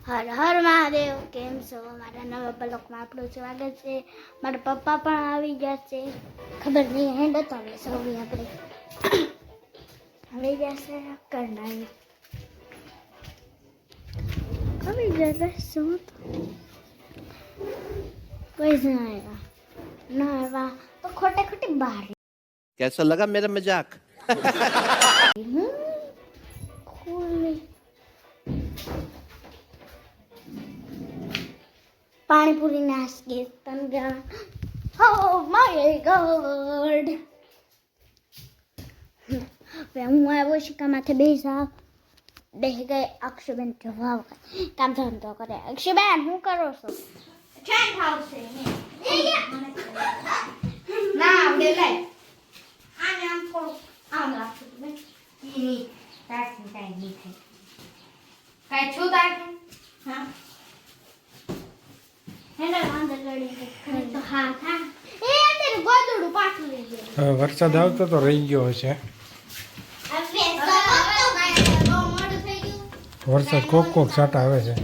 હર હર મહાદેવ. કેમ છો? મારા નવા બ્લોગમાં આપણું સ્વાગત છે. મારા પપ્પા પણ આવી ગયા છે. ખબર નહીં હેન્ડ હતો ને સૌથી આપણે આવી ગયા છે. કરનાઈ આવી ગયા શું કોઈ જ ના આવ્યા તો ખોટે ખોટી બહાર कैसा लगा मेरा मजाक ખુલ્લી પાણીપુરી નાસ્કી તંગા ઓ માય ગોડ. હવે હું આવ્યો છું કામાથે બેસા બેસી ગઈ. અક્ષુબેન જવાબ કામ ધંધો કરે. અક્ષુબેન શું કરો છો? ટ્રેન આવશે ના આવડે લઈ આને આમ થોડું આમ રાખશું બેન. ઈ તારથી કાંઈ નહીં થાય. કાંઈ છું તારથી? હા હેન્ડલ અંદર લડી તો હા હા એ અંદર ગોદડું પાછું લઈ ગયો. વરસાદ આવતો તો રહી ગયો હશે. વરસાદ કોક છાંટા આવે છે.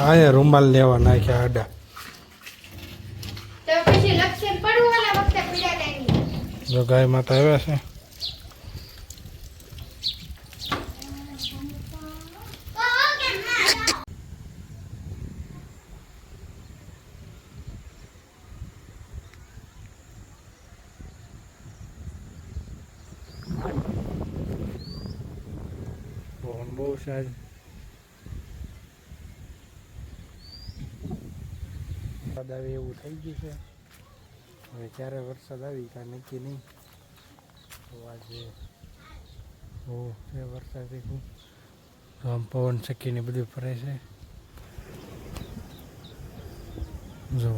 આયા રૂમાલ લેવા નાખ્યા આડા. જો ગાય માતા આવ્યા છે. બહુ છે આજે. વરસાદ આવે એવું થઈ ગયું છે. હવે ક્યારે વરસાદ આવી કાંઈ નક્કી નહીં. તો આજે બહુ છે વરસાદ. આમ પવન ચક્કીને બધું ફરે છે. જો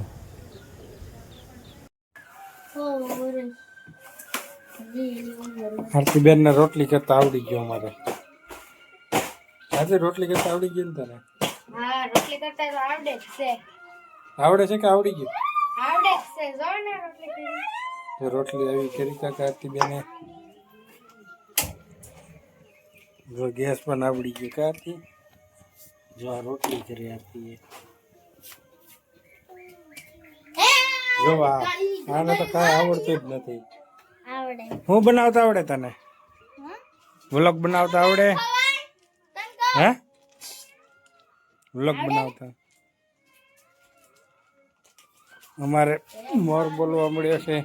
આરતીબેન ને રોટલી કરતા આવડી ગયો અમારે. આજે રોટલી કરતા આવડી ગયું ને તને? હા રોટલી કરતા તો આવડે જ છે. આવડે છે કે આવડી ગયું? આવડે જ છે. જો ને રોટલી કરી. તો રોટલી આવી કરી કાકા આરતીબેને. જો ગેસ પણ આવડી ગયો કારતી. જો આ રોટલી કરી આરતીએ. જો આને તો કાંઈ આવડતું જ નથી. આવડે. હું બનાવતા આવડે તને? વ્લોગ બનાવતા આવડે? હે વ્લોગ બનાવતા? અમારે મોર બોલવા મળ્યો છે.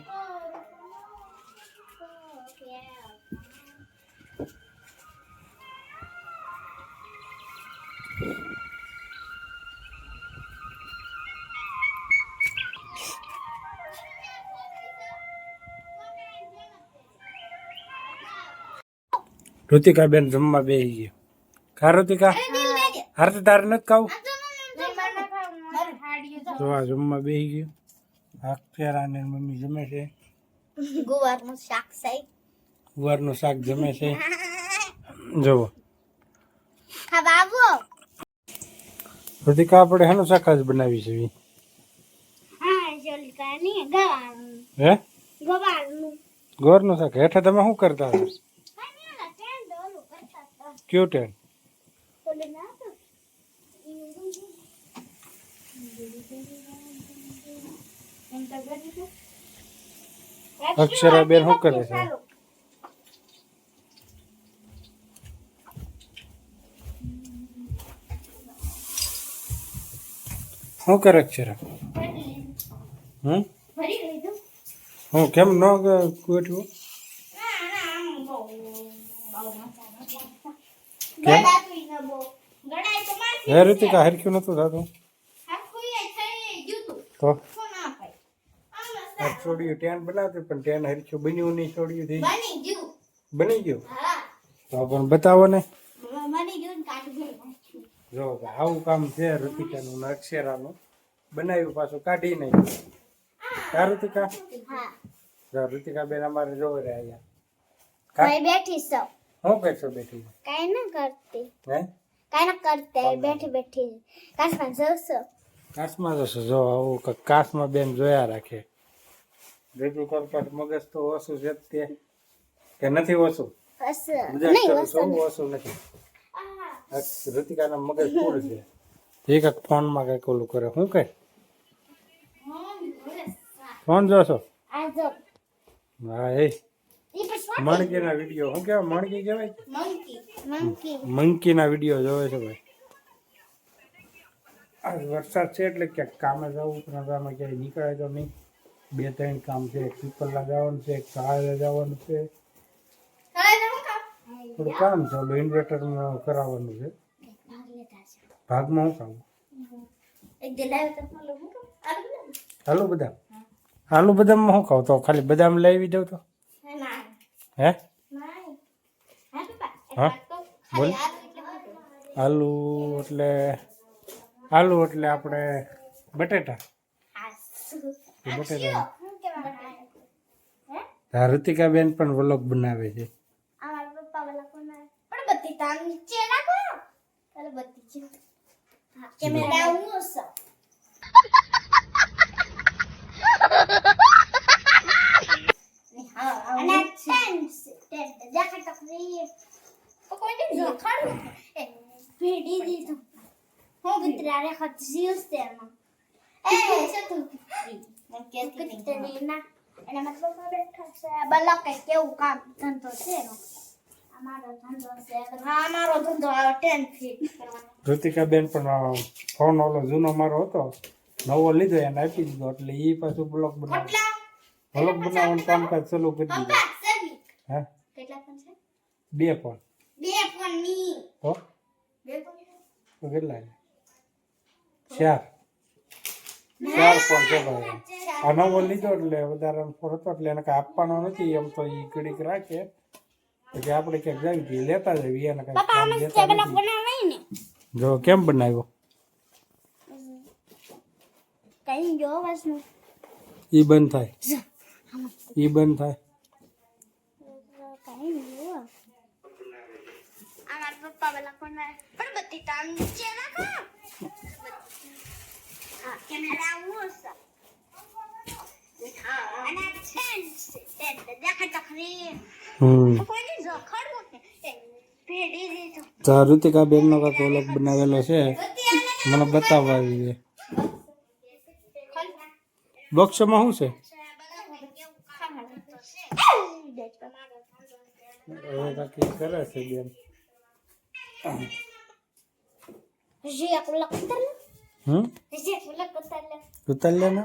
ઋતિકા બેન જમવા બેસી ગયો. ખા ઋતિકા? હારતી તારે નથી ખાવું? તો આ જમવા બેસી ગયો. અક્ષરા ને મમ્મી જમે છે. ગુવારનું શાક સાઈ. ગુવારનું શાક જમે છે. જુઓ ખાવા આવો. ઋતિકા આપણે શાનું શાક જ બનાવી છે? હા જલકા ની ગવારનું. હે ગવારનું. ગોરનું શાક. હેઠે તમે શું કરતા હતા? કયું ટેન? અક્ષરા બેન શું કરે છે? શું કરે અક્ષરા? હું કેમ ન ગોઠવું? હે ઋતિકા હરખ્યું નતું થતું તો છોડ્યું ટેન બનાવતું પણ ટેન હરખ્યું બન્યું નહીં. છોડ્યું થઈ બની ગયું તો પણ બતાવો ને. જો આવું કામ છે ઋતિકાનું ને અક્ષરાનું. બનાવ્યું પાછું કાઢી નાખ્યું. કા ઋતિકા? ઋતિકા બેન અમારે જોવે રે અહીંયા બેઠી છો. શું કરશો બેઠી? કાઈ ના કરતી. હે કાઈ ના કરતી. બેઠી બેઠી કાશમાં જવશો. કાશમાં જશો? જો આવું કાશમાં બેન જોયા રાખે. ભેગું કર મગજ તો ઓછું છે તે કે નથી ઓછું મજાક કરું છું ઓછું નથી ઋતિકાના મગજ ફૂલ છે એક એક ફોનમાં કઈક ઓલું કરે શું કઈ ફોન જોશો હા એ મણકીના વિડીયો શું કહેવાય મણકી કહેવાય મંકીના વિડીયો જોવે છે ભાઈ આજ વરસાદ છે એટલે ક્યાંક કામે જવું પણ આમાં ક્યાંય નીકળાય તો નહીં 2-3 કામ છે એક પીપલના જવાનું છે એક સહાય જવાનું છે થોડું કામ છે ઓલું ઇન્વર્ટર કરાવવાનું છે ભાગમાં શું કામ આલુ બદામમાં શું ખાવ તો ખાલી બદામ લાવી દઉં તો હે હા બોલ આલુ એટલે આપણે બટેટા ઋતિકા બેન પણ વ્લોગ બનાવે છે કેવું કામ ધંધો છે અમારો ધંધો 10 ફીટ ઋતિકા બેન પણ ફોન ઓલો જૂનો મારો હતો નવો લીધો એને આપી દીધો એટલે એ પાછું બ્લોગ બનાવવાનું કામકાજ ચાલુ કરી દીધું હે કેટલા ફોન છે 2 ફોન તો કેટલા 4 ફોન છે ભાઈ આ નવો લીધો એટલે વધારે ફોન હતો એટલે એને કાંઈ આપવાનો નથી એમ તો એ ઘડીક રાખે પછી આપણે ક્યાંક જાવી છીએ લેતા જઈએ એને કાંઈ જો કેમ બનાવ્યો ઈ બંધ થાય પપ્પા પેલા ફોન પણ બધી તામ નીચે રાખો કેમેરા ઉસ અને સેન્સ દેખા તખરી કોઈ જો ખડવું ભેડી દીધો તો ઋતિકા બેન નો કાંઈક વ્લોગ બનાવેલો છે મને બતાવવા આવી છે બોક્સમાં શું છે હવે બાકી કરે છે બેન જી એક વ્લોગ ઉતાર લે ઉતાર લે ને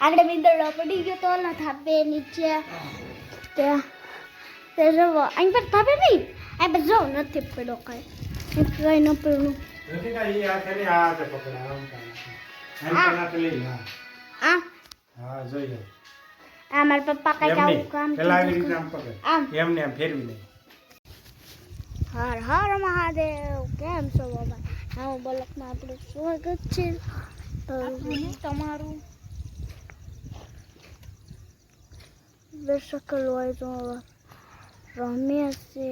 આગળ બિંદરડો પડી ગયો તો ઓલા થાપે નીચે તે રવો અહીં પર થાપે નહીં આ પર જો નથી પડ્યો કઈ ન પડ્યું ઋતિકા ઈ આ કરી આ તે પકડા આમ કામ લઈ આ હા જોઈએ આ મારા પપ્પા કઈ આવું કામ પેલા આવી રીતે આમ પકડ એમને આમ ફેરવી લે હર હર મહાદેવ કેમ છો બાબા હા બ્લોકમાં આપણું સ્વાગત છે તમારું દર્શક હોય તો રમ્યા છે